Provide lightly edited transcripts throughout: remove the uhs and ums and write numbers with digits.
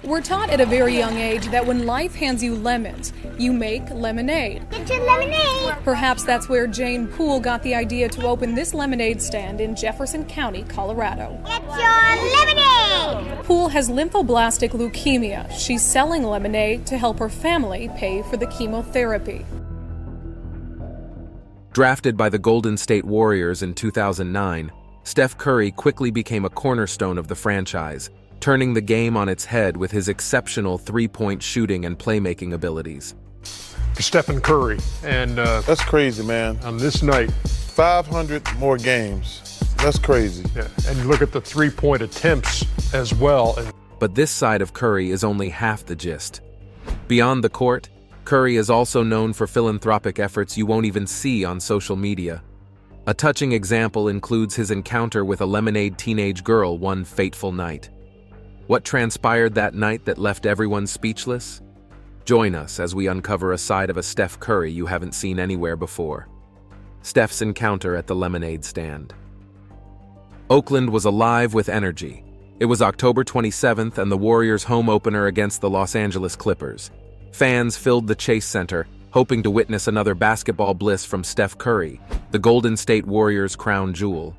We're taught at a very young age that when life hands you lemons, you make lemonade. Get your lemonade! Perhaps that's where Jane Poole got the idea to open this lemonade stand in Jefferson County, Colorado. Get your lemonade! Poole has lymphoblastic leukemia. She's selling lemonade to help her family pay for the chemotherapy. Drafted by the Golden State Warriors in 2009, Steph Curry quickly became a cornerstone of the franchise, turning the game on its head with his exceptional three-point shooting and playmaking abilities. Stephen Curry, and that's crazy, man. on this night, 500 more games. That's crazy. yeah, and you look at the three-point attempts as well. But this side of Curry is only half the gist. Beyond the court, Curry is also known for philanthropic efforts you won't even see on social media. A touching example includes his encounter with a Lemonade teenage girl one fateful night. What transpired that night that left everyone speechless? Join us as we uncover a side of a Steph Curry you haven't seen anywhere before. Steph's encounter at the lemonade stand. Oakland was alive with energy. It was October 27th and the Warriors' home opener against the Los Angeles Clippers. Fans filled the Chase Center, hoping to witness another basketball bliss from Steph Curry, the Golden State Warriors' crown jewel.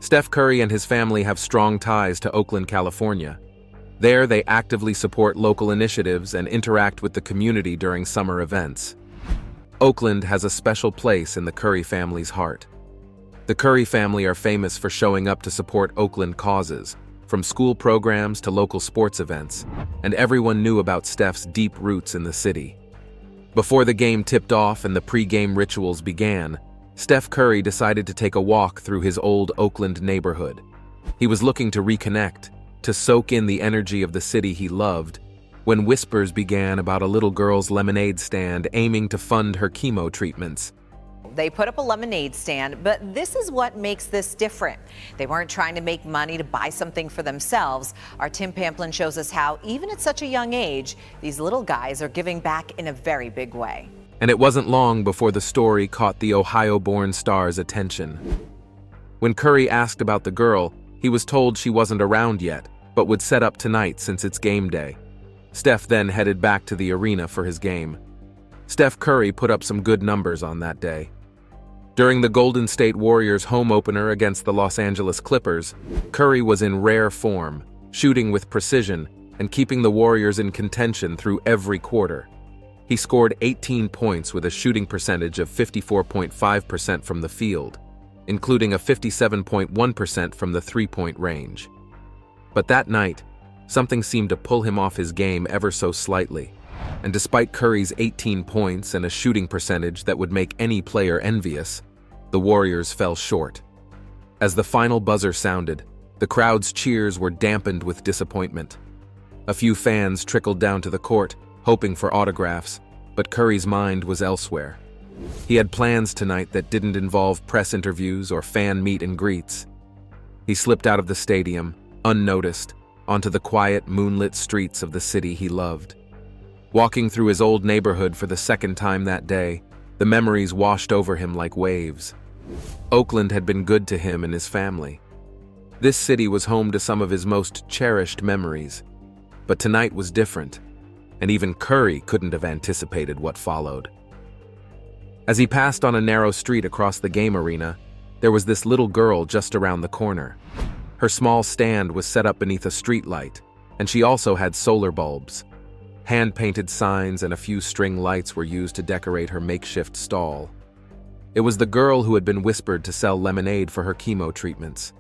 Steph Curry and his family have strong ties to Oakland, California. There, they actively support local initiatives and interact with the community during summer events. Oakland has a special place in the Curry family's heart. The Curry family are famous for showing up to support Oakland causes, from school programs to local sports events, and everyone knew about Steph's deep roots in the city. Before the game tipped off and the pre-game rituals began, Steph Curry decided to take a walk through his old Oakland neighborhood. He was looking to reconnect, to soak in the energy of the city he loved, when whispers began about a little girl's lemonade stand aiming to fund her chemo treatments. They put up a lemonade stand, but this is what makes this different. They weren't trying to make money to buy something for themselves. Our Tim Pamplin shows us how, even at such a young age, these little guys are giving back in a very big way. And it wasn't long before the story caught the Ohio-born star's attention. When Curry asked about the girl, he was told she wasn't around yet, but would set up tonight since it's game day. Steph then headed back to the arena for his game. Steph Curry put up some good numbers on that day. During the Golden State Warriors' home opener against the Los Angeles Clippers, Curry was in rare form, shooting with precision and keeping the Warriors in contention through every quarter. He scored 18 points with a shooting percentage of 54.5% from the field, including a 57.1% from the three-point range. But that night, something seemed to pull him off his game ever so slightly. And despite Curry's 18 points and a shooting percentage that would make any player envious, the Warriors fell short. As the final buzzer sounded, the crowd's cheers were dampened with disappointment. A few fans trickled down to the court, hoping for autographs, but Curry's mind was elsewhere. He had plans tonight that didn't involve press interviews or fan meet and greets. He slipped out of the stadium, unnoticed, onto the quiet, moonlit streets of the city he loved. Walking through his old neighborhood for the second time that day, the memories washed over him like waves. Oakland had been good to him and his family. This city was home to some of his most cherished memories. But tonight was different, and even Curry couldn't have anticipated what followed. As he passed on a narrow street across the game arena, there was this little girl just around the corner. Her small stand was set up beneath a streetlight, and she also had solar bulbs. Hand-painted signs and a few string lights were used to decorate her makeshift stall. It was the girl who had been whispered to sell lemonade for her chemo treatments.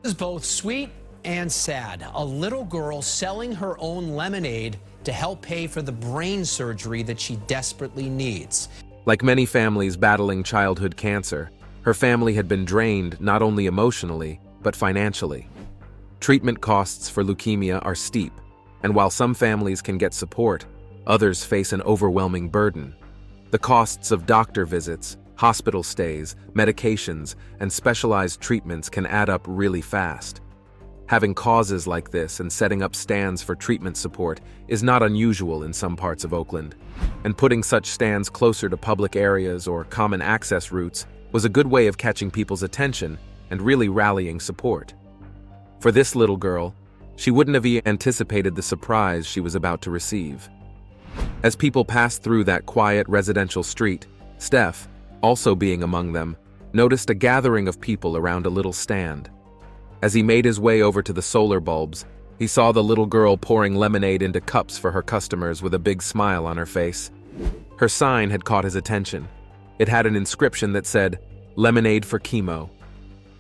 This is both sweet and sad. A little girl selling her own lemonade to help pay for the brain surgery that she desperately needs. Like many families battling childhood cancer, her family had been drained not only emotionally, but financially. Treatment costs for leukemia are steep, and while some families can get support, others face an overwhelming burden. The costs of doctor visits, hospital stays, medications, and specialized treatments can add up really fast. Having causes like this and setting up stands for treatment support is not unusual in some parts of Oakland, and putting such stands closer to public areas or common access routes was a good way of catching people's attention and really rallying support. For this little girl, She wouldn't have anticipated the surprise she was about to receive. As people passed through that quiet residential street, Steph, also being among them, noticed a gathering of people around a little stand. As he made his way over to the solar bulbs, he saw the little girl pouring lemonade into cups for her customers with a big smile on her face. Her sign had caught his attention. It had an inscription that said, "Lemonade for Chemo."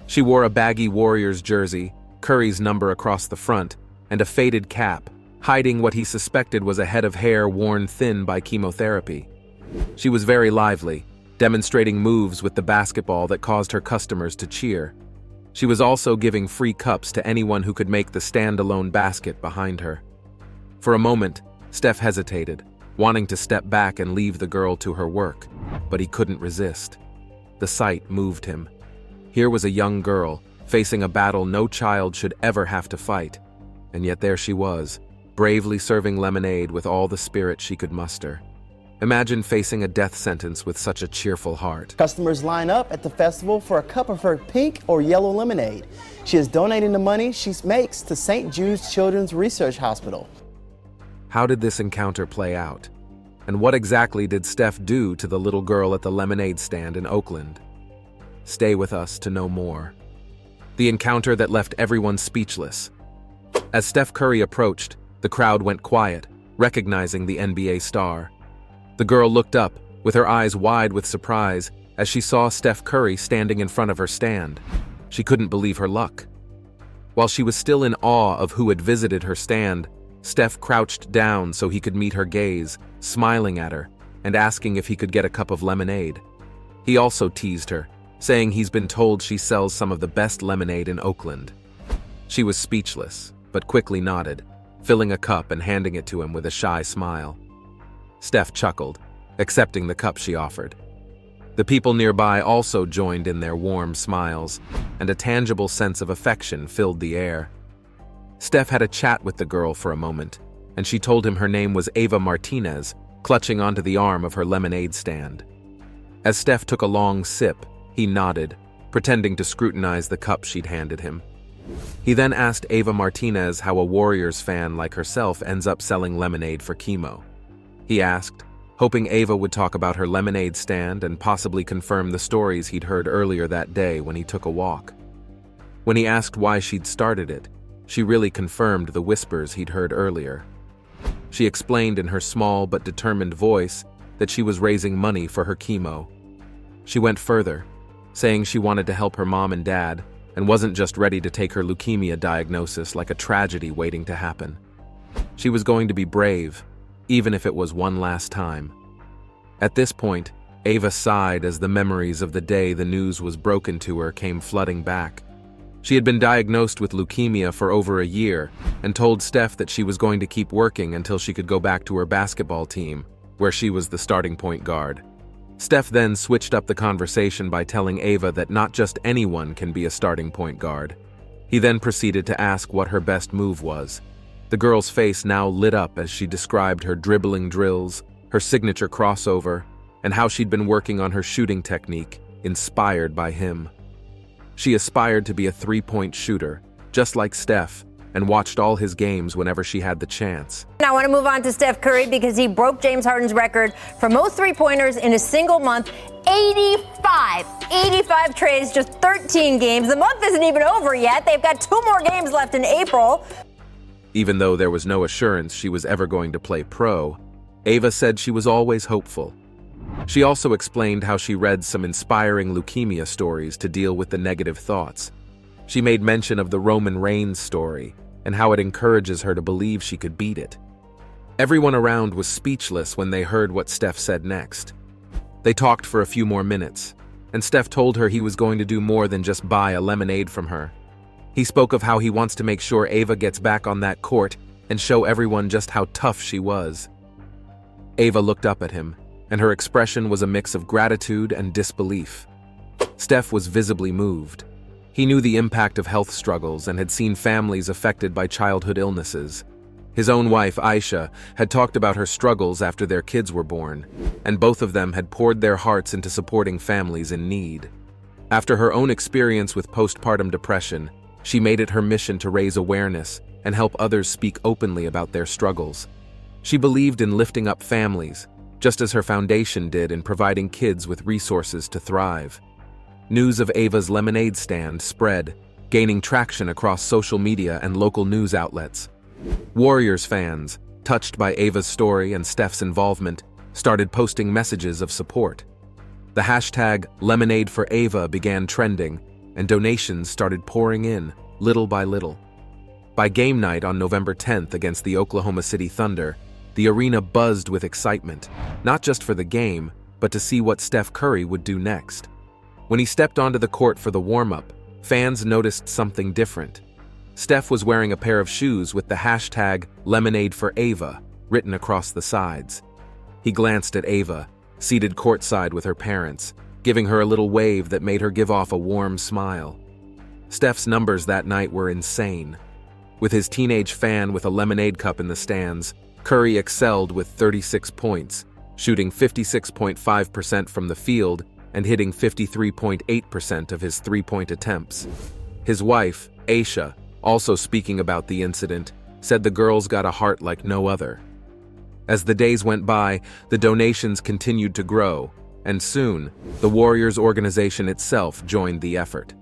She wore a baggy Warriors jersey, Curry's number across the front, and a faded cap, hiding what he suspected was a head of hair worn thin by chemotherapy. She was very lively, demonstrating moves with the basketball that caused her customers to cheer. She was also giving free cups to anyone who could make the stand-alone basket behind her. For a moment, Steph hesitated, wanting to step back and leave the girl to her work, but he couldn't resist. The sight moved him. Here was a young girl, facing a battle no child should ever have to fight, and yet there she was, bravely serving lemonade with all the spirit she could muster. Imagine facing a death sentence with such a cheerful heart. Customers line up at the festival for a cup of her pink or yellow lemonade. She is donating the money she makes to St. Jude's Children's Research Hospital. How did this encounter play out? And what exactly did Steph do to the little girl at the lemonade stand in Oakland? Stay with us to know more. The encounter that left everyone speechless. As Steph Curry approached, the crowd went quiet, recognizing the NBA star. The girl looked up, with her eyes wide with surprise, as she saw Steph Curry standing in front of her stand. She couldn't believe her luck. While she was still in awe of who had visited her stand, Steph crouched down so he could meet her gaze, smiling at her, and asking if he could get a cup of lemonade. He also teased her, saying he's been told she sells some of the best lemonade in Oakland. She was speechless, but quickly nodded, filling a cup and handing it to him with a shy smile. Steph chuckled, accepting the cup she offered. The people nearby also joined in their warm smiles, and a tangible sense of affection filled the air. Steph had a chat with the girl for a moment, and she told him her name was Ava Martinez, clutching onto the arm of her lemonade stand. As Steph took a long sip, he nodded, pretending to scrutinize the cup she'd handed him. He then asked Ava Martinez how a Warriors fan like herself ends up selling lemonade for Chemo. He asked, hoping Ava would talk about her lemonade stand and possibly confirm the stories he'd heard earlier that day when he took a walk. When he asked why she'd started it, she really confirmed the whispers he'd heard earlier. She explained in her small but determined voice that she was raising money for her chemo. She went further, saying she wanted to help her mom and dad and wasn't just ready to take her leukemia diagnosis like a tragedy waiting to happen. She was going to be brave, even if it was one last time. At this point, Ava sighed as the memories of the day the news was broken to her came flooding back. She had been diagnosed with leukemia for over a year and told Steph that she was going to keep working until she could go back to her basketball team, where she was the starting point guard. Steph then switched up the conversation by telling Ava that not just anyone can be a starting point guard. He then proceeded to ask what her best move was. The girl's face now lit up as she described her dribbling drills, her signature crossover, and how she'd been working on her shooting technique, inspired by him. She aspired to be a three-point shooter, just like Steph, and watched all his games whenever she had the chance. Now I want to move on to Steph Curry because he broke James Harden's record for most three-pointers in a single month. 85 trades, just 13 games. The month isn't even over yet. They've got 2 more games left in April. Even though there was no assurance she was ever going to play pro, Ava said she was always hopeful. She also explained how she read some inspiring leukemia stories to deal with the negative thoughts. She made mention of the Roman Reigns story and how it encourages her to believe she could beat it. Everyone around was speechless when they heard what Steph said next. They talked for a few more minutes, and Steph told her he was going to do more than just buy a lemonade from her. He spoke of how he wants to make sure Ava gets back on that court and show everyone just how tough she was. Ava looked up at him, and her expression was a mix of gratitude and disbelief. Steph was visibly moved. He knew the impact of health struggles and had seen families affected by childhood illnesses. His own wife, Aisha, had talked about her struggles after their kids were born, and both of them had poured their hearts into supporting families in need. After her own experience with postpartum depression, she made it her mission to raise awareness and help others speak openly about their struggles. She believed in lifting up families, just as her foundation did in providing kids with resources to thrive. News of Ava's lemonade stand spread, gaining traction across social media and local news outlets. Warriors fans, touched by Ava's story and Steph's involvement, started posting messages of support. The hashtag Lemonade for Ava began trending, and donations started pouring in, little by little. By game night on November 10th against the Oklahoma City Thunder, the arena buzzed with excitement, not just for the game, but to see what Steph Curry would do next. When he stepped onto the court for the warm-up, fans noticed something different. Steph was wearing a pair of shoes with the hashtag Lemonade for Ava written across the sides. He glanced at Ava, seated courtside with her parents, giving her a little wave that made her give off a warm smile. Steph's numbers that night were insane. With his teenage fan with a lemonade cup in the stands, Curry excelled with 36 points, shooting 56.5% from the field and hitting 53.8% of his three-point attempts. His wife, Aisha, also speaking about the incident, said the girls got a heart like no other. As the days went by, the donations continued to grow, and soon, the Warriors organization itself joined the effort.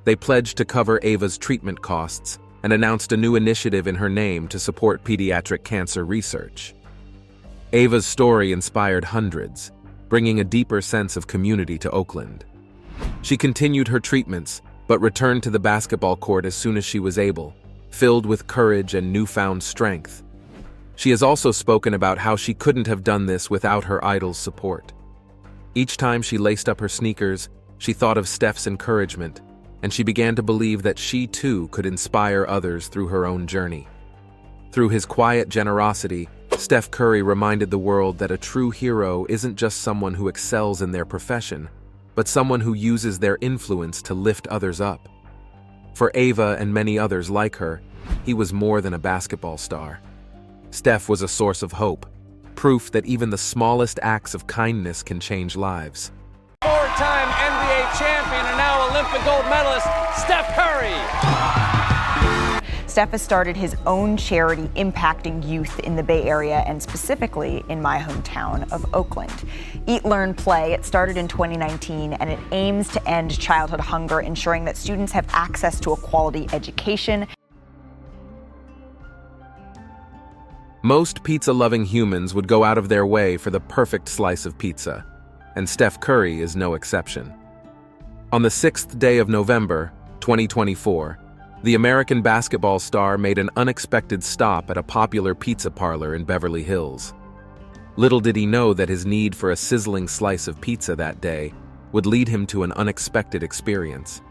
They pledged to cover Ava's treatment costs and announced a new initiative in her name to support pediatric cancer research. Ava's story inspired hundreds, bringing a deeper sense of community to Oakland. She continued her treatments, but returned to the basketball court as soon as she was able, filled with courage and newfound strength. She has also spoken about how she couldn't have done this without her idol's support. Each time she laced up her sneakers, she thought of Steph's encouragement, and she began to believe that she too could inspire others through her own journey. Through his quiet generosity, Steph Curry reminded the world that a true hero isn't just someone who excels in their profession, but someone who uses their influence to lift others up. For Ava and many others like her, he was more than a basketball star. Steph was a source of hope, proof that even the smallest acts of kindness can change lives. Four-time NBA champion and now Olympic gold medalist, Steph Curry. Steph has started his own charity impacting youth in the Bay Area and specifically in my hometown of Oakland. Eat, Learn, Play. It started in 2019 and it aims to end childhood hunger, ensuring that students have access to a quality education. Most pizza-loving humans would go out of their way for the perfect slice of pizza, and Steph Curry is no exception. On the 6th day of November, 2024, the American basketball star made an unexpected stop at a popular pizza parlor in Beverly Hills. Little did he know that his need for a sizzling slice of pizza that day would lead him to an unexpected experience.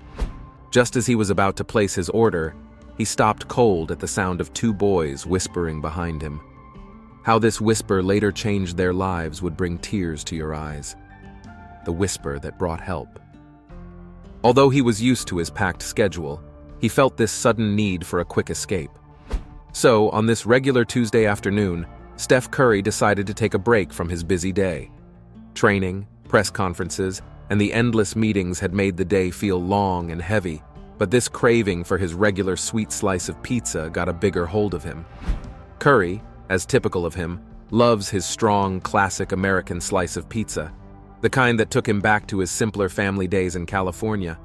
Just as he was about to place his order, he stopped cold at the sound of two boys whispering behind him. How this whisper later changed their lives would bring tears to your eyes. The whisper that brought help. Although he was used to his packed schedule, he felt this sudden need for a quick escape. So, on this regular Tuesday afternoon, Steph Curry decided to take a break from his busy day. Training, press conferences, and the endless meetings had made the day feel long and heavy, but this craving for his regular sweet slice of pizza got a bigger hold of him. Curry, as typical of him, loves his strong, classic American slice of pizza, the kind that took him back to his simpler family days in California.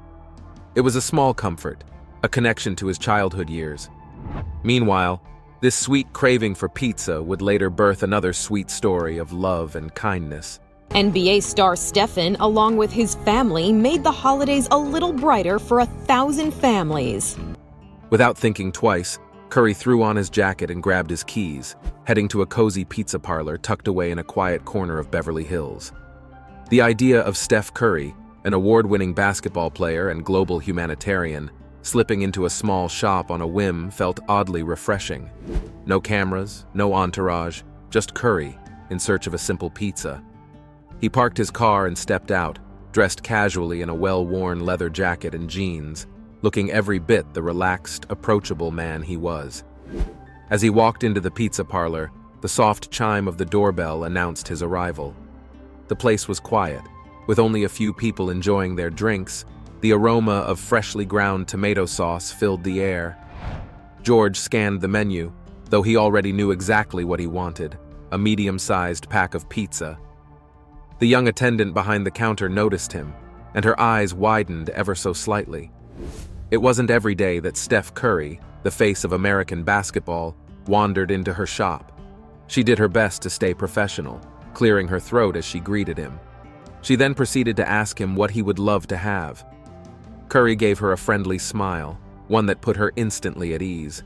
It was a small comfort, a connection to his childhood years. Meanwhile, this sweet craving for pizza would later birth another sweet story of love and kindness. NBA star Stephen, along with his family, made the holidays a little brighter for 1,000 families. Without thinking twice, Curry threw on his jacket and grabbed his keys, heading to a cozy pizza parlor tucked away in a quiet corner of Beverly Hills. The idea of Steph Curry, an award-winning basketball player and global humanitarian, slipping into a small shop on a whim felt oddly refreshing. No cameras, no entourage, just Curry, in search of a simple pizza. He parked his car and stepped out, dressed casually in a well-worn leather jacket and jeans, looking every bit the relaxed, approachable man he was. As he walked into the pizza parlor, the soft chime of the doorbell announced his arrival. The place was quiet, with only a few people enjoying their drinks. The aroma of freshly ground tomato sauce filled the air. George scanned the menu, though he already knew exactly what he wanted, a medium-sized pack of pizza. The young attendant behind the counter noticed him, and her eyes widened ever so slightly. It wasn't every day that Steph Curry, the face of American basketball, wandered into her shop. She did her best to stay professional, clearing her throat as she greeted him. She then proceeded to ask him what he would love to have. Curry gave her a friendly smile, one that put her instantly at ease.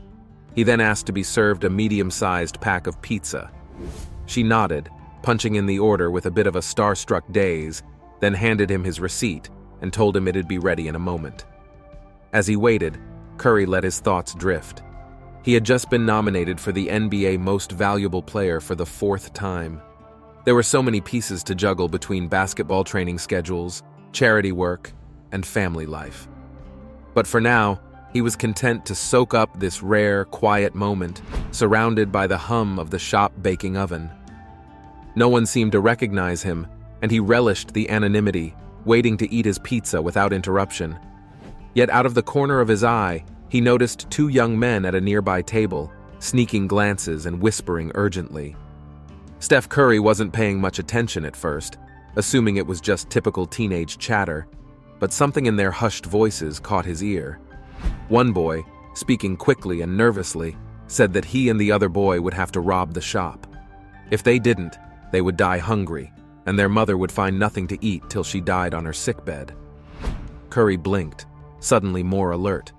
He then asked to be served a medium-sized pack of pizza. She nodded, punching in the order with a bit of a starstruck daze, then handed him his receipt and told him it'd be ready in a moment. As he waited, Curry let his thoughts drift. He had just been nominated for the NBA Most Valuable Player for the 4th time. There were so many pieces to juggle between basketball training schedules, charity work, and family life. But for now, he was content to soak up this rare, quiet moment, surrounded by the hum of the shop baking oven. No one seemed to recognize him, and he relished the anonymity, waiting to eat his pizza without interruption. Yet out of the corner of his eye, he noticed 2 young men at a nearby table, sneaking glances and whispering urgently. Steph Curry wasn't paying much attention at first, assuming it was just typical teenage chatter, but something in their hushed voices caught his ear. One boy, speaking quickly and nervously, said that he and the other boy would have to rob the shop. If they didn't, they would die hungry, and their mother would find nothing to eat till she died on her sickbed. Curry blinked, suddenly more alert.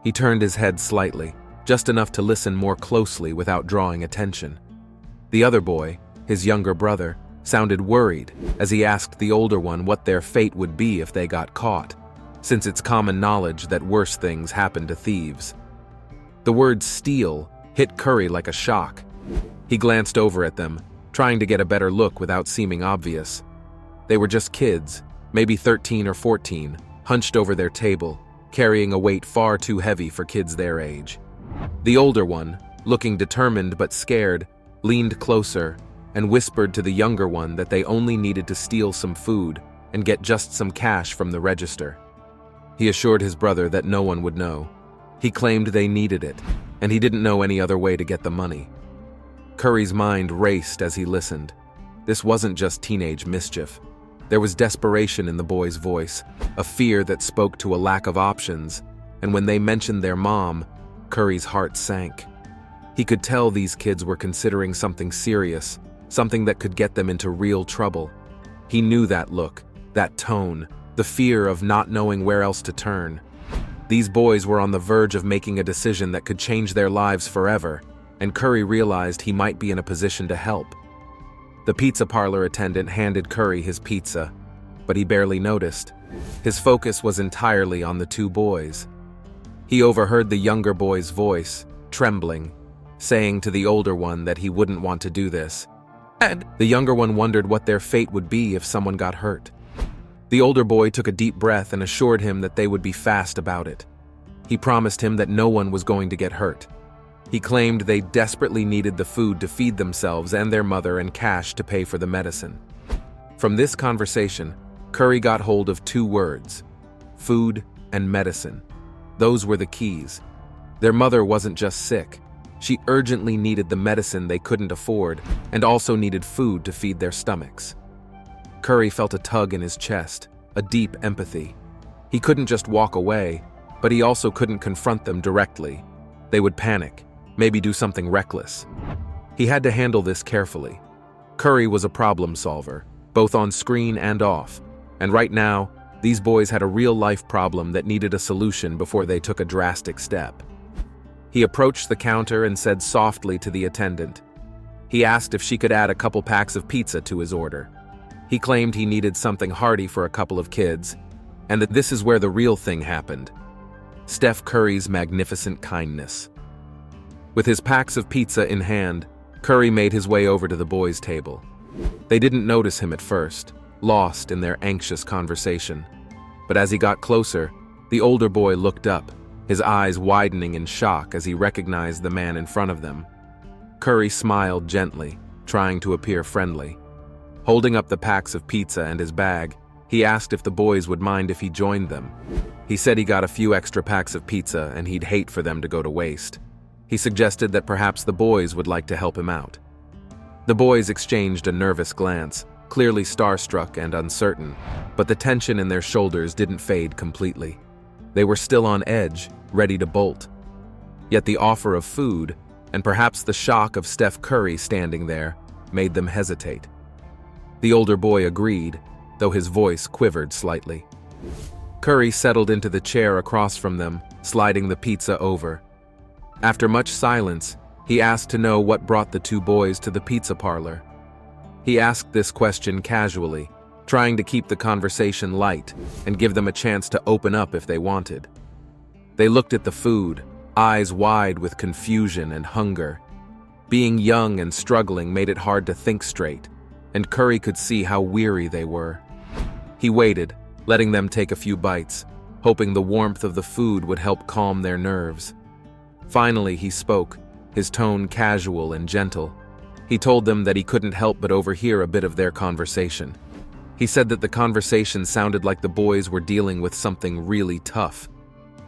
He turned his head slightly, just enough to listen more closely without drawing attention. The other boy, his younger brother, sounded worried as he asked the older one what their fate would be if they got caught, since it's common knowledge that worse things happen to thieves. The word steal hit Curry like a shock. He glanced over at them, trying to get a better look without seeming obvious. They were just kids, maybe 13 or 14, hunched over their table, carrying a weight far too heavy for kids their age. The older one, looking determined but scared, leaned closer and whispered to the younger one that they only needed to steal some food and get just some cash from the register. He assured his brother that no one would know. He claimed they needed it, and he didn't know any other way to get the money. Curry's mind raced as he listened. This wasn't just teenage mischief. There was desperation in the boy's voice, a fear that spoke to a lack of options, and when they mentioned their mom, Curry's heart sank. He could tell these kids were considering something serious, something that could get them into real trouble. He knew that look, that tone, the fear of not knowing where else to turn. These boys were on the verge of making a decision that could change their lives forever, and Curry realized he might be in a position to help. The pizza parlor attendant handed Curry his pizza, but he barely noticed. His focus was entirely on the 2 boys. He overheard the younger boy's voice, trembling, saying to the older one that he wouldn't want to do this. And the younger one wondered what their fate would be if someone got hurt. The older boy took a deep breath and assured him that they would be fast about it. He promised him that no one was going to get hurt. He claimed they desperately needed the food to feed themselves and their mother and cash to pay for the medicine. From this conversation, Curry got hold of 2 words: food and medicine. Those were the keys. Their mother wasn't just sick. She urgently needed the medicine they couldn't afford and also needed food to feed their stomachs. Curry felt a tug in his chest, a deep empathy. He couldn't just walk away, but he also couldn't confront them directly. They would panic, maybe do something reckless. He had to handle this carefully. Curry was a problem solver, both on screen and off, and right now, these boys had a real-life problem that needed a solution before they took a drastic step. He approached the counter and said softly to the attendant. He asked if she could add a couple packs of pizza to his order. He claimed he needed something hearty for a couple of kids, and that this is where the real thing happened: Steph Curry's magnificent kindness. With his packs of pizza in hand, Curry made his way over to the boys' table. They didn't notice him at first, lost in their anxious conversation. But as he got closer, the older boy looked up, his eyes widening in shock as he recognized the man in front of them. Curry smiled gently, trying to appear friendly. Holding up the packs of pizza and his bag, he asked if the boys would mind if he joined them. He said he got a few extra packs of pizza and he'd hate for them to go to waste. He suggested that perhaps the boys would like to help him out. The boys exchanged a nervous glance, clearly starstruck and uncertain, but the tension in their shoulders didn't fade completely. They were still on edge, ready to bolt. Yet the offer of food, and perhaps the shock of Steph Curry standing there, made them hesitate. The older boy agreed, though his voice quivered slightly. Curry settled into the chair across from them, sliding the pizza over. After much silence, he asked to know what brought the two boys to the pizza parlor. He asked this question casually, trying to keep the conversation light and give them a chance to open up if they wanted. They looked at the food, eyes wide with confusion and hunger. Being young and struggling made it hard to think straight, and Curry could see how weary they were. He waited, letting them take a few bites, hoping the warmth of the food would help calm their nerves. Finally, he spoke, his tone casual and gentle. He told them that he couldn't help but overhear a bit of their conversation. He said that the conversation sounded like the boys were dealing with something really tough.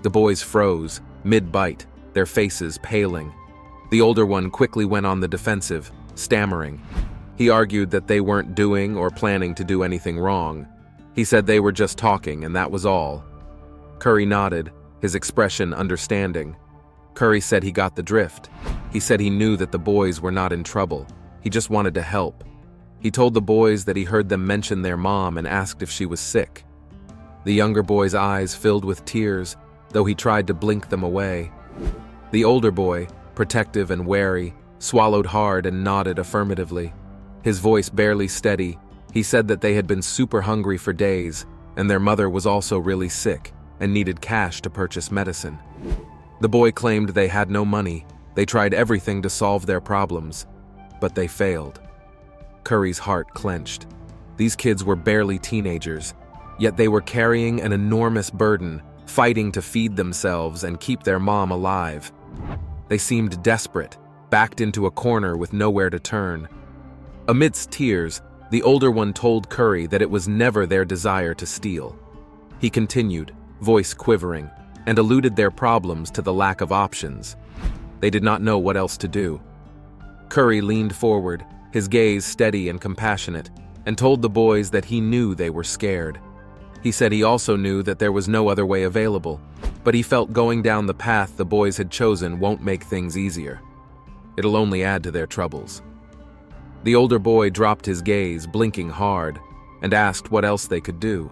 The boys froze, mid-bite, their faces paling. The older one quickly went on the defensive, stammering. He argued that they weren't doing or planning to do anything wrong. He said they were just talking and that was all. Curry nodded, his expression understanding. Curry said he got the drift. He said he knew that the boys were not in trouble. He just wanted to help. He told the boys that he heard them mention their mom and asked if she was sick. The younger boy's eyes filled with tears, though he tried to blink them away. The older boy, protective and wary, swallowed hard and nodded affirmatively. His voice barely steady, he said that they had been super hungry for days, and their mother was also really sick and needed cash to purchase medicine. The boy claimed they had no money. They tried everything to solve their problems, but they failed. Curry's heart clenched. These kids were barely teenagers, yet they were carrying an enormous burden, fighting to feed themselves and keep their mom alive. They seemed desperate, backed into a corner with nowhere to turn. Amidst tears, the older one told Curry that it was never their desire to steal. He continued, voice quivering, and alluded their problems to the lack of options. They did not know what else to do. Curry leaned forward, his gaze steady and compassionate, and told the boys that he knew they were scared. He said he also knew that there was no other way available, but he felt going down the path the boys had chosen won't make things easier. It'll only add to their troubles. The older boy dropped his gaze, blinking hard, and asked what else they could do.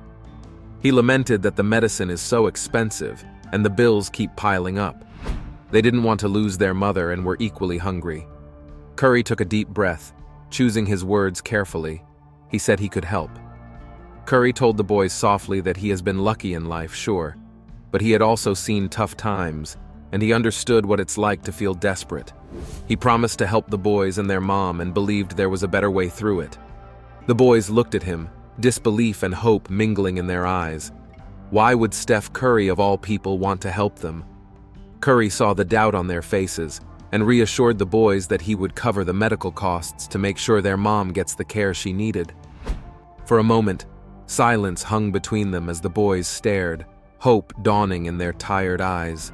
He lamented that the medicine is so expensive and the bills keep piling up. They didn't want to lose their mother and were equally hungry. Curry took a deep breath, choosing his words carefully. He said he could help. Curry told the boys softly that he has been lucky in life, sure, but he had also seen tough times, and he understood what it's like to feel desperate. He promised to help the boys and their mom and believed there was a better way through it. The boys looked at him, disbelief and hope mingling in their eyes. Why would Steph Curry of all people want to help them? Curry saw the doubt on their faces and reassured the boys that he would cover the medical costs to make sure their mom gets the care she needed. For a moment, silence hung between them as the boys stared, hope dawning in their tired eyes.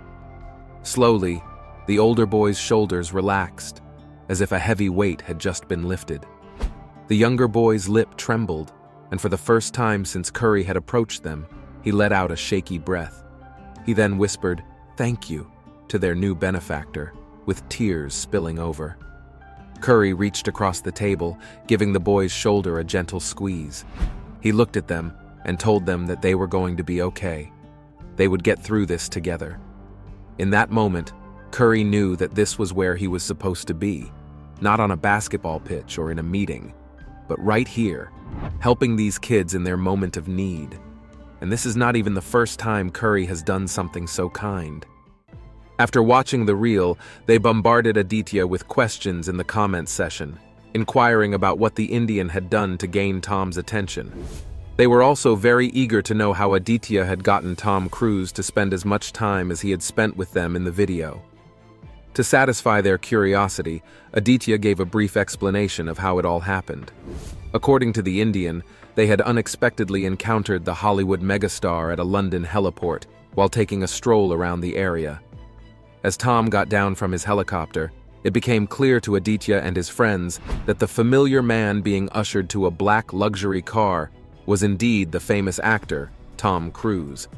Slowly, the older boy's shoulders relaxed, as if a heavy weight had just been lifted. The younger boy's lip trembled, and for the first time since Curry had approached them, he let out a shaky breath. He then whispered, "Thank you," to their new benefactor, with tears spilling over. Curry reached across the table, giving the boy's shoulder a gentle squeeze. He looked at them and told them that they were going to be okay. They would get through this together. In that moment, Curry knew that this was where he was supposed to be, not on a basketball pitch or in a meeting, but right here, helping these kids in their moment of need. And this is not even the first time Curry has done something so kind. After watching the reel, they bombarded Aditya with questions in the comments session, inquiring about what the Indian had done to gain Tom's attention. They were also very eager to know how Aditya had gotten Tom Cruise to spend as much time as he had spent with them in the video. To satisfy their curiosity, Aditya gave a brief explanation of how it all happened. According to the Indian, they had unexpectedly encountered the Hollywood megastar at a London heliport, while taking a stroll around the area. As Tom got down from his helicopter, it became clear to Aditya and his friends that the familiar man being ushered to a black luxury car was indeed the famous actor, Tom Cruise.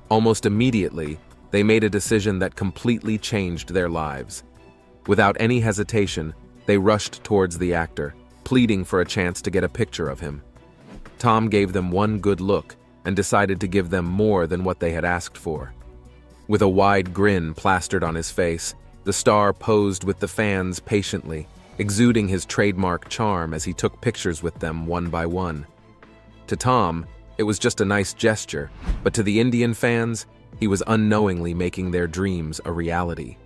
Almost immediately, they made a decision that completely changed their lives. Without any hesitation, they rushed towards the actor, pleading for a chance to get a picture of him. Tom gave them one good look and decided to give them more than what they had asked for. With a wide grin plastered on his face, the star posed with the fans patiently, exuding his trademark charm as he took pictures with them one by one. To Tom, it was just a nice gesture, but to the Indian fans, he was unknowingly making their dreams a reality.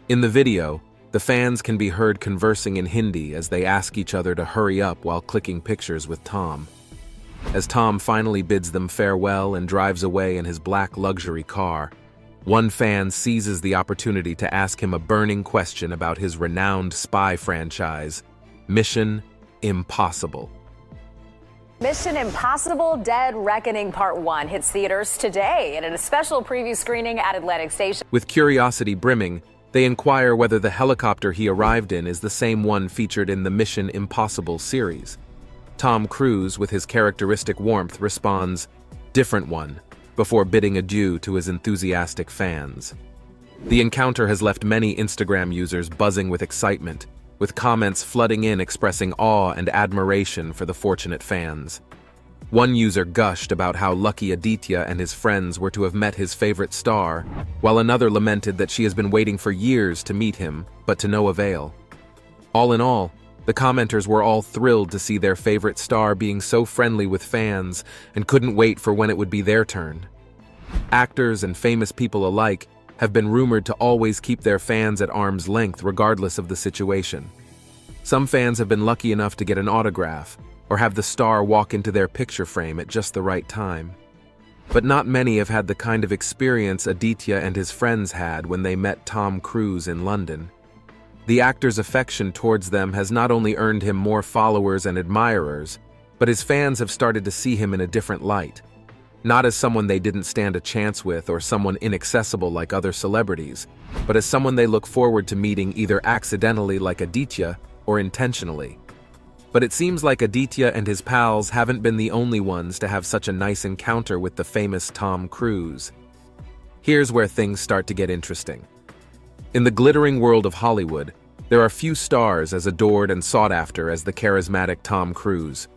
In the video, the fans can be heard conversing in Hindi as they ask each other to hurry up while clicking pictures with Tom. As Tom finally bids them farewell and drives away in his black luxury car, one fan seizes the opportunity to ask him a burning question about his renowned spy franchise, Mission Impossible. Mission Impossible: Dead Reckoning Part 1 hits theaters today and in a special preview screening at Atlantic Station. With curiosity brimming, they inquire whether the helicopter he arrived in is the same one featured in the Mission Impossible series. Tom Cruise, with his characteristic warmth, responds, "Different one," before bidding adieu to his enthusiastic fans. The encounter has left many Instagram users buzzing with excitement, with comments flooding in expressing awe and admiration for the fortunate fans. One user gushed about how lucky Aditya and his friends were to have met his favorite star, while another lamented that she has been waiting for years to meet him, but to no avail. All in all, the commenters were all thrilled to see their favorite star being so friendly with fans and couldn't wait for when it would be their turn. Actors and famous people alike have been rumored to always keep their fans at arm's length regardless of the situation. Some fans have been lucky enough to get an autograph or have the star walk into their picture frame at just the right time. But not many have had the kind of experience Aditya and his friends had when they met Tom Cruise in London. The actor's affection towards them has not only earned him more followers and admirers, but his fans have started to see him in a different light. Not as someone they didn't stand a chance with or someone inaccessible like other celebrities, but as someone they look forward to meeting either accidentally like Aditya or intentionally. But it seems like Aditya and his pals haven't been the only ones to have such a nice encounter with the famous Tom Cruise. Here's where things start to get interesting. In the glittering world of Hollywood, there are few stars as adored and sought after as the charismatic Tom Cruise.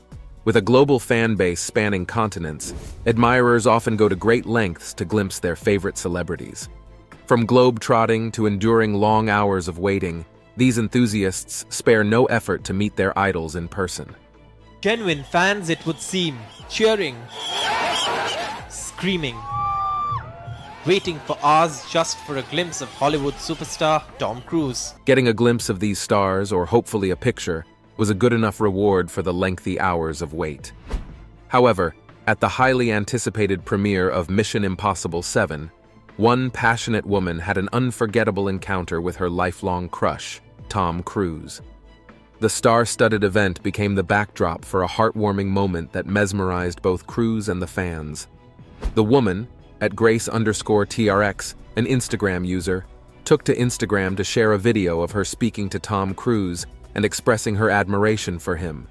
With a global fan base spanning continents, admirers often go to great lengths to glimpse their favorite celebrities. From globe-trotting to enduring long hours of waiting, these enthusiasts spare no effort to meet their idols in person. Genuine fans, it would seem, cheering, screaming, waiting for hours just for a glimpse of Hollywood superstar Tom Cruise. Getting a glimpse of these stars, or hopefully a picture, was a good enough reward for the lengthy hours of wait. However, at the highly anticipated premiere of Mission Impossible 7, one passionate woman had an unforgettable encounter with her lifelong crush, Tom Cruise. The star-studded event became the backdrop for a heartwarming moment that mesmerized both Cruise and the fans. The woman, at Grace_TRX, an Instagram user, took to Instagram to share a video of her speaking to Tom Cruise and expressing her admiration for him.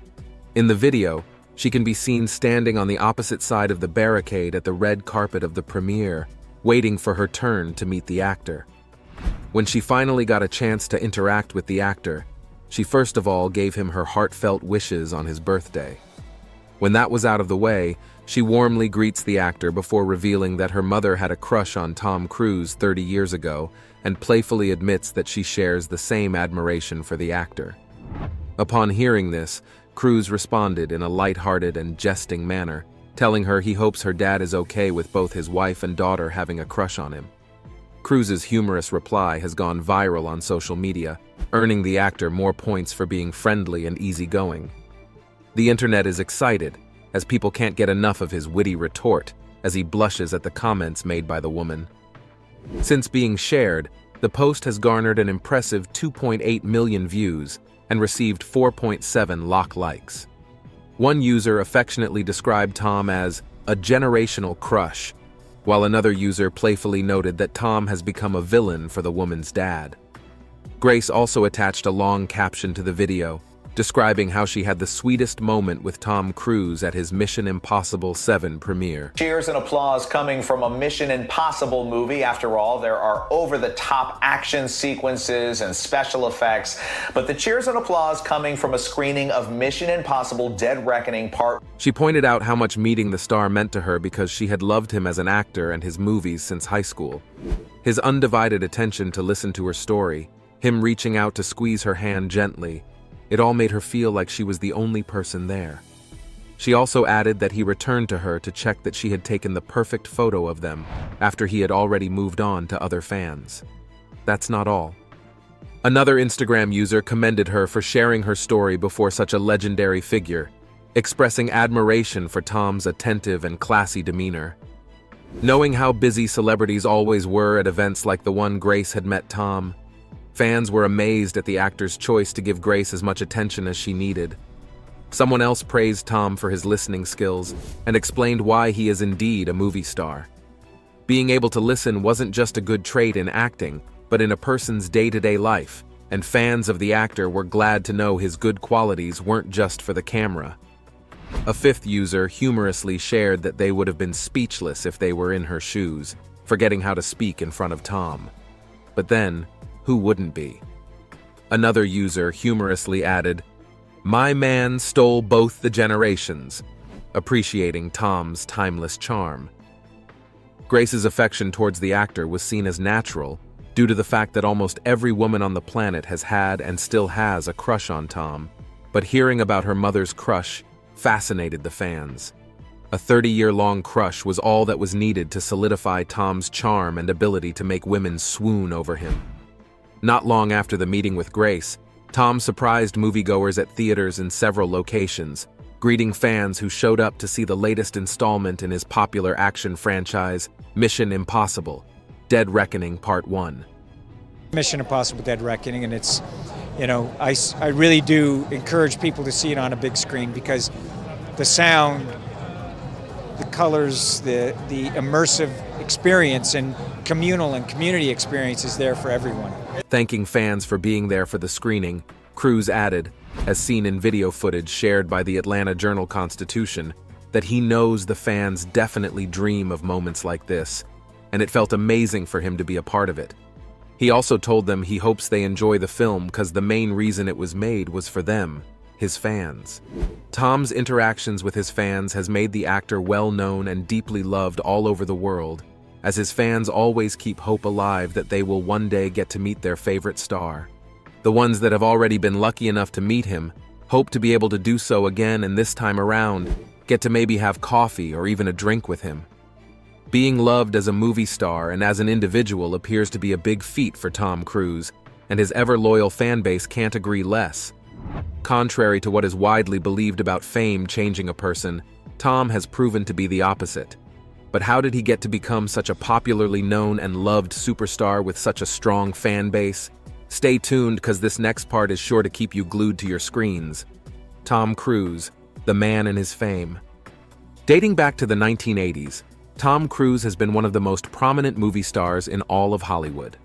In the video, she can be seen standing on the opposite side of the barricade at the red carpet of the premiere, waiting for her turn to meet the actor. When she finally got a chance to interact with the actor, she first of all gave him her heartfelt wishes on his birthday. When that was out of the way, she warmly greets the actor before revealing that her mother had a crush on Tom Cruise 30 years ago and playfully admits that she shares the same admiration for the actor. Upon hearing this, Cruise responded in a lighthearted and jesting manner, telling her he hopes her dad is okay with both his wife and daughter having a crush on him. Cruise's humorous reply has gone viral on social media, earning the actor more points for being friendly and easygoing. The internet is excited, as people can't get enough of his witty retort as he blushes at the comments made by the woman. Since being shared, the post has garnered an impressive 2.8 million views and received 4.7 likes. One user affectionately described Tom as a generational crush, while another user playfully noted that Tom has become a villain for the woman's dad. Grace also attached a long caption to the video, describing how she had the sweetest moment with Tom Cruise at his Mission Impossible 7 premiere. Cheers and applause coming from a Mission Impossible movie. After all, there are over-the-top action sequences and special effects, but the cheers and applause coming from a screening of Mission Impossible Dead Reckoning Part. She pointed out how much meeting the star meant to her because she had loved him as an actor and his movies since high school. His undivided attention to listen to her story, him reaching out to squeeze her hand gently, it all made her feel like she was the only person there. She also added that he returned to her to check that she had taken the perfect photo of them after he had already moved on to other fans. That's not all. Another Instagram user commended her for sharing her story before such a legendary figure, expressing admiration for Tom's attentive and classy demeanor. Knowing how busy celebrities always were at events like the one Grace had met Tom, fans were amazed at the actor's choice to give Grace as much attention as she needed. Someone else praised Tom for his listening skills and explained why he is indeed a movie star. Being able to listen wasn't just a good trait in acting, but in a person's day-to-day life, and fans of the actor were glad to know his good qualities weren't just for the camera. A fifth user humorously shared that they would have been speechless if they were in her shoes, forgetting how to speak in front of Tom. But then, who wouldn't be? Another user humorously added, "My man stole both the generations," appreciating Tom's timeless charm. Grace's affection towards the actor was seen as natural due to the fact that almost every woman on the planet has had and still has a crush on Tom, but hearing about her mother's crush fascinated the fans. A 30-year-long crush was all that was needed to solidify Tom's charm and ability to make women swoon over him. Not long after the meeting with Grace, Tom surprised moviegoers at theaters in several locations, greeting fans who showed up to see the latest installment in his popular action franchise, Mission Impossible: Dead Reckoning Part 1. Mission Impossible Dead Reckoning, and it's, I really do encourage people to see it on a big screen because the sound, the colors, the immersive experience and communal and community experience is there for everyone. Thanking fans for being there for the screening, Cruise added, as seen in video footage shared by the Atlanta Journal-Constitution, that he knows the fans definitely dream of moments like this, and it felt amazing for him to be a part of it. He also told them he hopes they enjoy the film because the main reason it was made was for them, his fans. Tom's interactions with his fans has made the actor well known and deeply loved all over the world, as his fans always keep hope alive that they will one day get to meet their favorite star. The ones that have already been lucky enough to meet him hope to be able to do so again, and this time around, get to maybe have coffee or even a drink with him. Being loved as a movie star and as an individual appears to be a big feat for Tom Cruise, and his ever-loyal fanbase can't agree less. Contrary to what is widely believed about fame changing a person, Tom has proven to be the opposite. But how did he get to become such a popularly known and loved superstar with such a strong fan base? Stay tuned because this next part is sure to keep you glued to your screens. Tom Cruise, the man and his fame. Dating back to the 1980s, Tom Cruise has been one of the most prominent movie stars in all of Hollywood.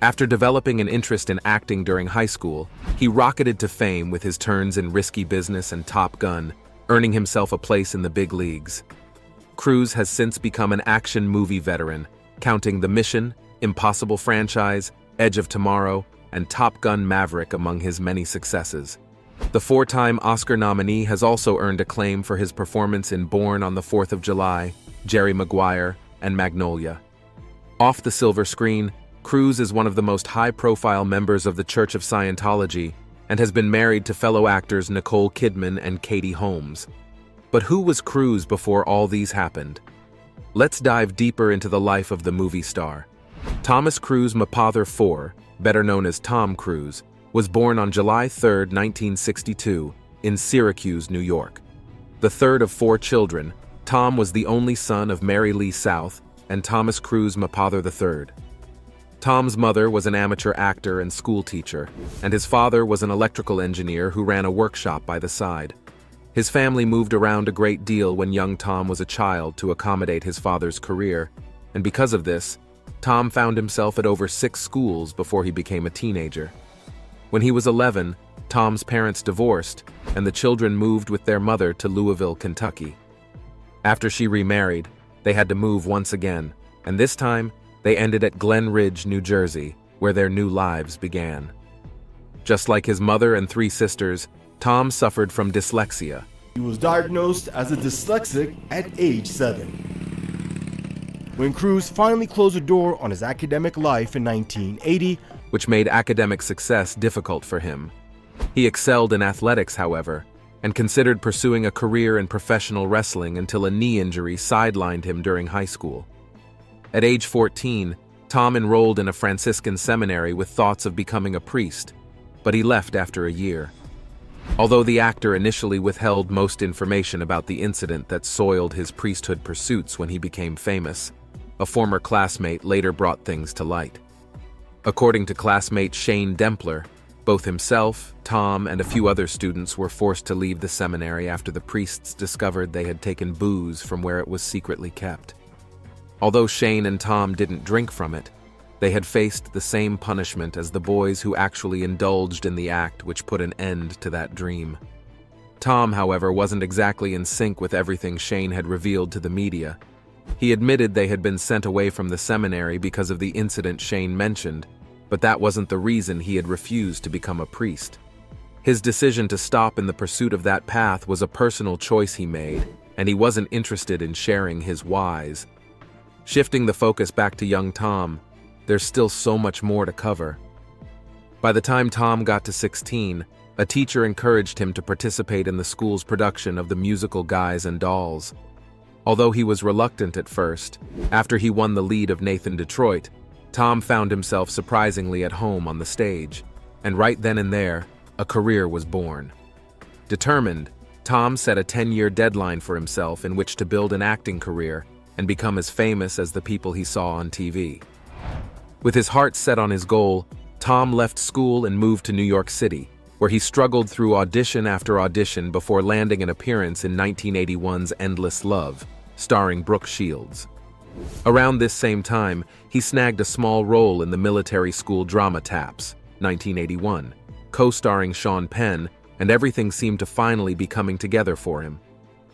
After developing an interest in acting during high school, he rocketed to fame with his turns in Risky Business and Top Gun, earning himself a place in the big leagues. Cruise has since become an action movie veteran, counting the Mission Impossible franchise, Edge of Tomorrow, and Top Gun Maverick among his many successes. The four-time Oscar nominee has also earned acclaim for his performance in Born on the 4th of July, Jerry Maguire, and Magnolia. Off the silver screen, Cruise is one of the most high-profile members of the Church of Scientology and has been married to fellow actors Nicole Kidman and Katie Holmes. But who was Cruise before all these happened? Let's dive deeper into the life of the movie star. Thomas Cruise Mapother IV, better known as Tom Cruise, was born on July 3, 1962, in Syracuse, New York. The third of four children, Tom was the only son of Mary Lee South and Thomas Cruise Mapother III. Tom's mother was an amateur actor and school teacher, and his father was an electrical engineer who ran a workshop by the side. His family moved around a great deal when young Tom was a child to accommodate his father's career, and because of this, Tom found himself at over 6 schools before he became a teenager. When he was 11, Tom's parents divorced, and the children moved with their mother to Louisville, Kentucky. After she remarried, they had to move once again, and this time, they ended at Glen Ridge, New Jersey, where their new lives began. Just like his mother and 3 sisters, Tom suffered from dyslexia. He was diagnosed as a dyslexic at age 7. When Cruz finally closed the door on his academic life in 1980, which made academic success difficult for him. He excelled in athletics, however, and considered pursuing a career in professional wrestling until a knee injury sidelined him during high school. At age 14, Tom enrolled in a Franciscan seminary with thoughts of becoming a priest, but he left after a year. Although the actor initially withheld most information about the incident that soiled his priesthood pursuits when he became famous, a former classmate later brought things to light. According to classmate Shane Dempler, both himself, Tom, and a few other students were forced to leave the seminary after the priests discovered they had taken booze from where it was secretly kept. Although Shane and Tom didn't drink from it, they had faced the same punishment as the boys who actually indulged in the act which put an end to that dream. Tom, however, wasn't exactly in sync with everything Shane had revealed to the media. He admitted they had been sent away from the seminary because of the incident Shane mentioned, but that wasn't the reason he had refused to become a priest. His decision to stop in the pursuit of that path was a personal choice he made, and he wasn't interested in sharing his whys. Shifting the focus back to young Tom, there's still so much more to cover. By the time Tom got to 16, a teacher encouraged him to participate in the school's production of the musical Guys and Dolls. Although he was reluctant at first, after he won the lead of Nathan Detroit, Tom found himself surprisingly at home on the stage, and right then and there, a career was born. Determined, Tom set a 10-year deadline for himself in which to build an acting career and become as famous as the people he saw on TV. With his heart set on his goal, Tom left school and moved to New York City, where he struggled through audition after audition before landing an appearance in 1981's Endless Love, starring Brooke Shields. Around this same time, he snagged a small role in the military school drama Taps, 1981, co-starring Sean Penn, and everything seemed to finally be coming together for him.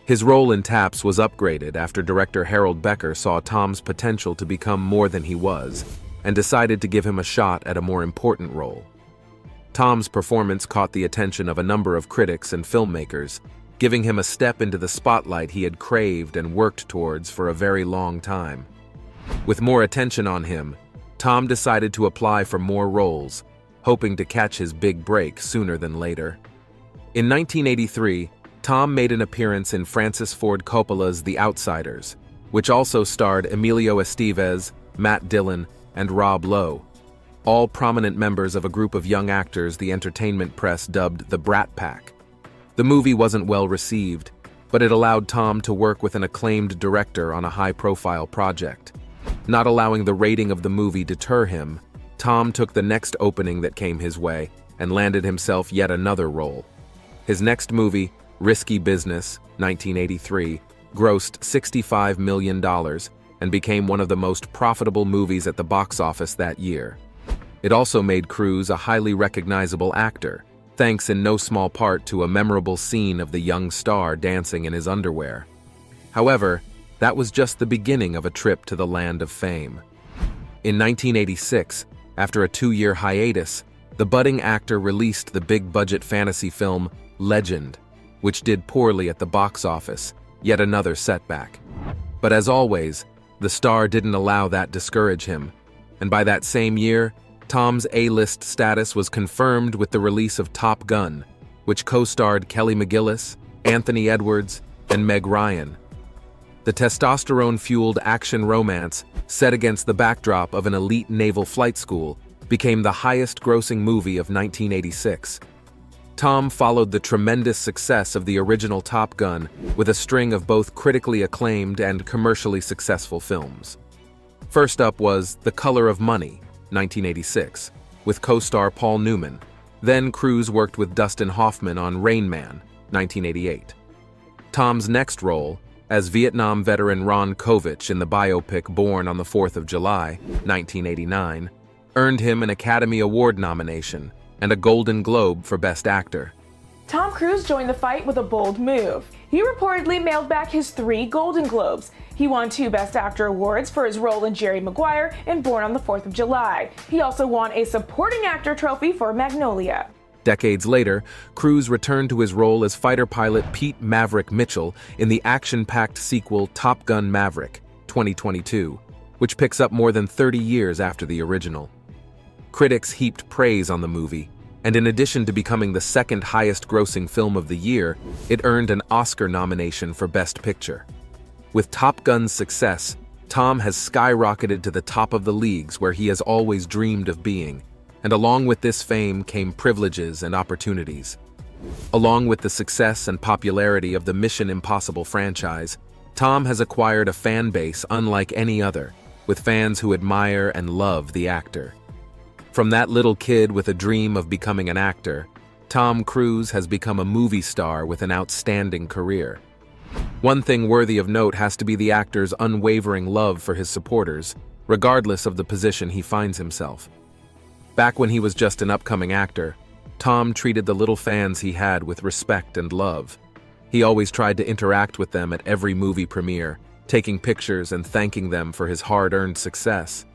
His role in Taps was upgraded after director Harold Becker saw Tom's potential to become more than he was, and decided to give him a shot at a more important role. Tom's performance caught the attention of a number of critics and filmmakers, giving him a step into the spotlight he had craved and worked towards for a very long time. With more attention on him, Tom decided to apply for more roles, hoping to catch his big break sooner than later. In 1983, Tom made an appearance in Francis Ford Coppola's The Outsiders, which also starred Emilio Estevez, Matt Dillon, and Rob Lowe, all prominent members of a group of young actors the entertainment press dubbed the Brat Pack. The movie wasn't well received, but it allowed Tom to work with an acclaimed director on a high-profile project. Not allowing the rating of the movie deter him, Tom took the next opening that came his way and landed himself yet another role. His next movie, Risky Business, 1983, grossed $65 million and became one of the most profitable movies at the box office that year. It also made Cruz a highly recognizable actor, thanks in no small part to a memorable scene of the young star dancing in his underwear. However, that was just the beginning of a trip to the land of fame. In 1986, after a 2-year hiatus, the budding actor released the big-budget fantasy film Legend, which did poorly at the box office, yet another setback. But as always, the star didn't allow that discourage him, and by that same year, Tom's A-list status was confirmed with the release of Top Gun, which co-starred Kelly McGillis, Anthony Edwards, and Meg Ryan. The testosterone-fueled action romance, set against the backdrop of an elite naval flight school, became the highest-grossing movie of 1986. Tom followed the tremendous success of the original Top Gun with a string of both critically acclaimed and commercially successful films. First up was The Color of Money, 1986, with co-star Paul Newman. Then Cruz worked with Dustin Hoffman on Rain Man, 1988. Tom's next role, as Vietnam veteran Ron Kovic in the biopic Born on the 4th of July, 1989, earned him an Academy Award nomination and a Golden Globe for Best Actor. Tom Cruise joined the fight with a bold move. He reportedly mailed back his 3 Golden Globes. He won 2 Best Actor awards for his role in Jerry Maguire in Born on the 4th of July. He also won a Supporting Actor trophy for Magnolia. Decades later, Cruise returned to his role as fighter pilot Pete Maverick Mitchell in the action-packed sequel Top Gun Maverick, 2022, which picks up more than 30 years after the original. Critics heaped praise on the movie, and in addition to becoming the second highest-grossing film of the year, it earned an Oscar nomination for Best Picture. With Top Gun's success, Tom has skyrocketed to the top of the leagues where he has always dreamed of being, and along with this fame came privileges and opportunities. Along with the success and popularity of the Mission Impossible franchise, Tom has acquired a fan base unlike any other, with fans who admire and love the actor. From that little kid with a dream of becoming an actor, Tom Cruise has become a movie star with an outstanding career. One thing worthy of note has to be the actor's unwavering love for his supporters, regardless of the position he finds himself. Back when he was just an upcoming actor, Tom treated the little fans he had with respect and love. He always tried to interact with them at every movie premiere, taking pictures and thanking them for his hard-earned success.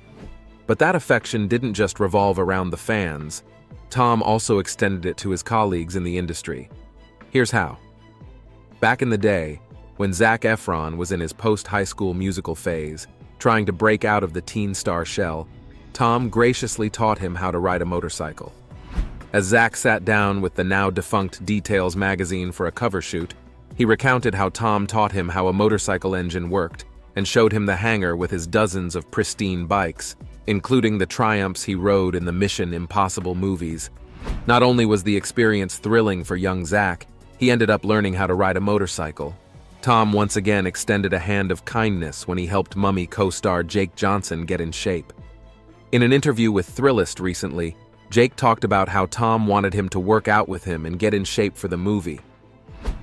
But that affection didn't just revolve around the fans. Tom also extended it to his colleagues in the industry. Here's how. Back in the day, when Zac Efron was in his post-high school musical phase, trying to break out of the teen star shell, Tom graciously taught him how to ride a motorcycle. As Zac sat down with the now-defunct Details magazine for a cover shoot, he recounted how Tom taught him how a motorcycle engine worked and showed him the hangar with his dozens of pristine bikes, including the Triumphs he rode in the Mission Impossible movies. Not only was the experience thrilling for young Zac, he ended up learning how to ride a motorcycle. Tom once again extended a hand of kindness when he helped Mummy co-star Jake Johnson get in shape. In an interview with Thrillist recently, Jake talked about how Tom wanted him to work out with him and get in shape for the movie.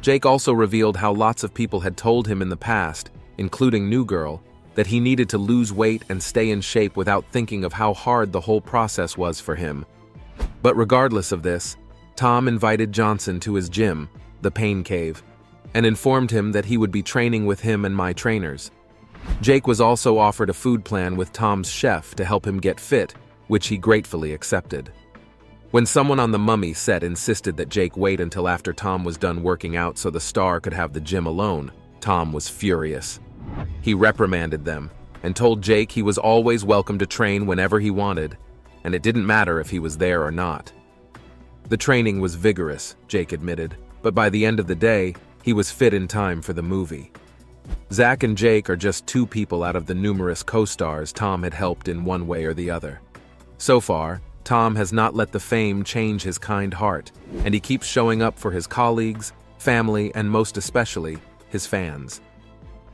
Jake also revealed how lots of people had told him in the past, including New Girl, that he needed to lose weight and stay in shape without thinking of how hard the whole process was for him. But regardless of this, Tom invited Johnson to his gym, the Pain Cave, and informed him that he would be training with him and my trainers. Jake was also offered a food plan with Tom's chef to help him get fit, which he gratefully accepted. When someone on the Mummy set insisted that Jake wait until after Tom was done working out so the star could have the gym alone, Tom was furious. He reprimanded them and told Jake he was always welcome to train whenever he wanted, and it didn't matter if he was there or not. The training was vigorous, Jake admitted, but by the end of the day, he was fit in time for the movie. Zac and Jake are just 2 people out of the numerous co-stars Tom had helped in one way or the other. So far, Tom has not let the fame change his kind heart, and he keeps showing up for his colleagues, family, and most especially, his fans.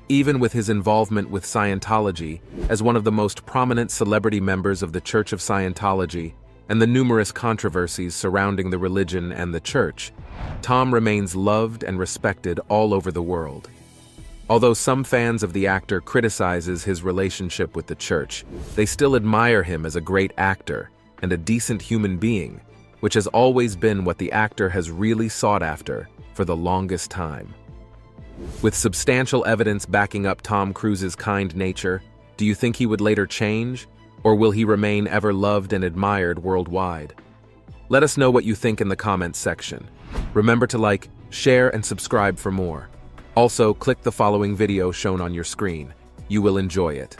Even with his involvement with Scientology, as one of the most prominent celebrity members of the Church of Scientology, and the numerous controversies surrounding the religion and the church, Tom remains loved and respected all over the world. Although some fans of the actor criticizes his relationship with the church, they still admire him as a great actor and a decent human being, which has always been what the actor has really sought after for the longest time. With substantial evidence backing up Tom Cruise's kind nature, do you think he would later change, or will he remain ever loved and admired worldwide? Let us know what you think in the comments section. Remember to like, share, and subscribe for more. Also, click the following video shown on your screen. You will enjoy it.